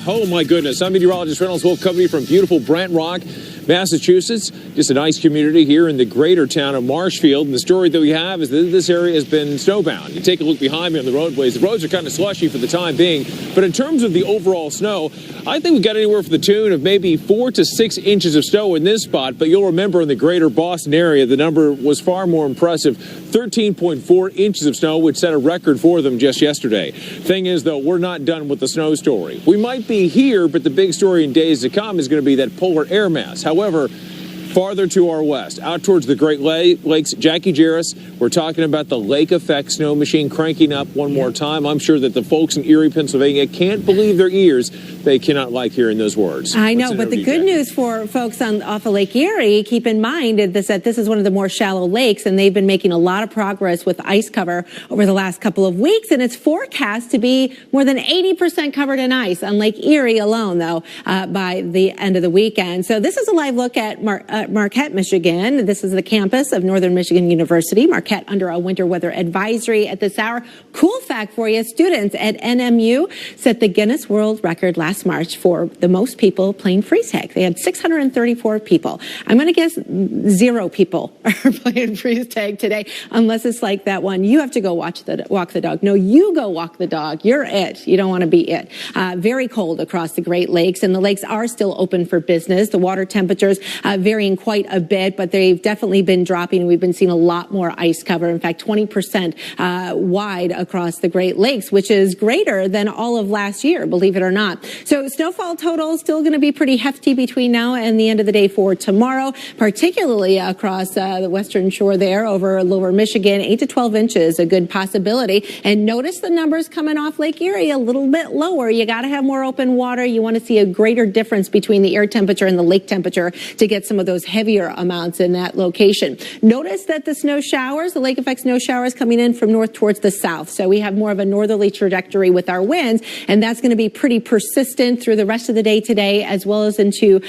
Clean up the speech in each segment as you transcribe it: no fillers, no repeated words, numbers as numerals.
Oh, my goodness. I'm meteorologist Reynolds Wolf Company from beautiful Brant Rock, Massachusetts. Just a nice community here in the greater town of Marshfield. And the story that we have is that this area has been snowbound. You take a look behind me on the roadways. The roads are kind of slushy for the time being. But in terms of the overall snow, I think we've got anywhere from the tune of maybe 4 to 6 inches of snow in this spot. But you'll remember in the greater Boston area, the number was far more impressive. 13.4 inches of snow, which set a record for them just yesterday. Thing is, though, we're not done with the snow story. We might be here, but the big story in days to come is going to be that polar air mass. However, farther to our west, out towards the Great Lakes, Jackie Jarris, we're talking about the lake effect snow machine cranking up one more time. I'm sure that the folks in Erie, Pennsylvania can't believe their ears. They cannot like hearing those words. I know, but the good news for folks off of Lake Erie, keep in mind that this is one of the more shallow lakes, and they've been making a lot of progress with ice cover over the last couple of weeks, and it's forecast to be more than 80% covered in ice on Lake Erie alone, though, by the end of the weekend. So this is a live look at Marquette, Michigan. This is the campus of Northern Michigan University. Marquette under a winter weather advisory at this hour. Cool fact for you, students at NMU set the Guinness World Record last March for the most people playing freeze tag. They had 634 people. I'm going to guess 0 people are playing freeze tag today, unless it's like that one. You have to go walk the dog. No, you go walk the dog. You're it. You don't want to be it. Very cold across the Great Lakes, and the lakes are still open for business. The water temperatures varying quite a bit, but they've definitely been dropping. We've been seeing a lot more ice cover. In fact, 20% wide across the Great Lakes, which is greater than all of last year, believe it or not. So snowfall total still going to be pretty hefty between now and the end of the day for tomorrow, particularly across the western shore there over lower Michigan. 8 to 12 inches, a good possibility. And notice the numbers coming off Lake Erie a little bit lower. You got to have more open water. You want to see a greater difference between the air temperature and the lake temperature to get some of those heavier amounts in that location. Notice that the snow showers, the lake effect snow showers coming in from north towards the south. So we have more of a northerly trajectory with our winds, and that's going to be pretty persistent through the rest of the day today as well as into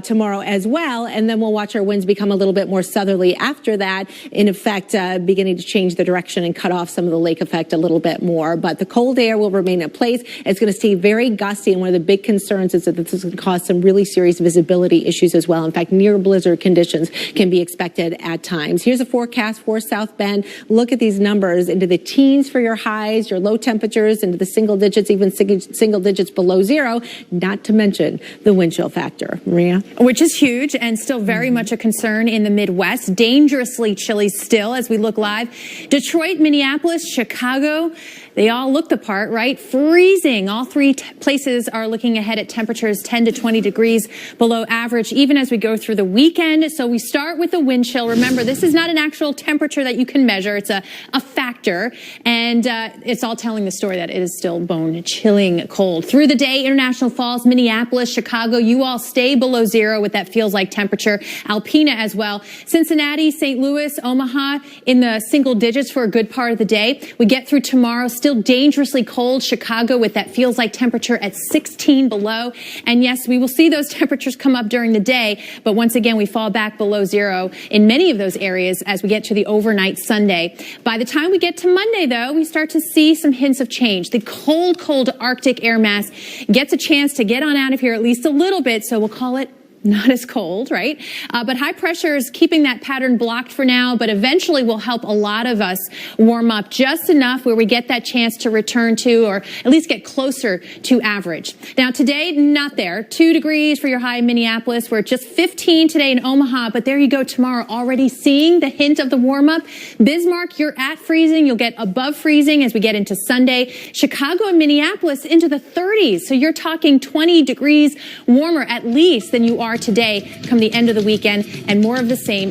tomorrow as well. And then we'll watch our winds become a little bit more southerly after that, in effect beginning to change the direction and cut off some of the lake effect a little bit more. But the cold air will remain in place. It's going to stay very gusty, and one of the big concerns is that this is going to cause some really serious visibility issues as well. In fact, near blizzard conditions can be expected at times. Here's a forecast for South Bend. Look at these numbers into the teens for your highs, your low temperatures into the single digits, even single digits below 0, not to mention the wind chill factor. Maria? Which is huge and still very much a concern in the Midwest. Dangerously chilly still as we look live. Detroit, Minneapolis, Chicago, they all look the part, right? Freezing. All three places are looking ahead at temperatures 10 to 20 degrees below average, even as we go through the weekend. So we start with the wind chill. Remember, this is not an actual temperature that you can measure. It's a factor. And it's all telling the story that it is still bone-chilling cold. Through the day, International Falls, Minneapolis, Chicago, you all stay below 0 with that feels-like temperature. Alpena as well. Cincinnati, St. Louis, Omaha in the single digits for a good part of the day. We get through tomorrow, still dangerously cold. Chicago with that feels-like temperature at 16 below. And yes, we will see those temperatures come up during the day, but once again, we fall back below 0 in many of those areas as we get to the overnight Sunday. By the time we get to Monday, though, we start to see some hints of change. The cold, cold Arctic air mass gets a chance to get on out of here at least a little bit, so we'll call it not as cold, right? But high pressure is keeping that pattern blocked for now, but eventually will help a lot of us warm up just enough where we get that chance to return to, or at least get closer to average. Now today, not there. 2 degrees for your high in Minneapolis. We're at just 15 today in Omaha, but there you go tomorrow, already seeing the hint of the warm up. Bismarck, you're at freezing. You'll get above freezing as we get into Sunday. Chicago and Minneapolis into the 30s. So you're talking 20 degrees warmer at least than you are today come the end of the weekend, and more of the same.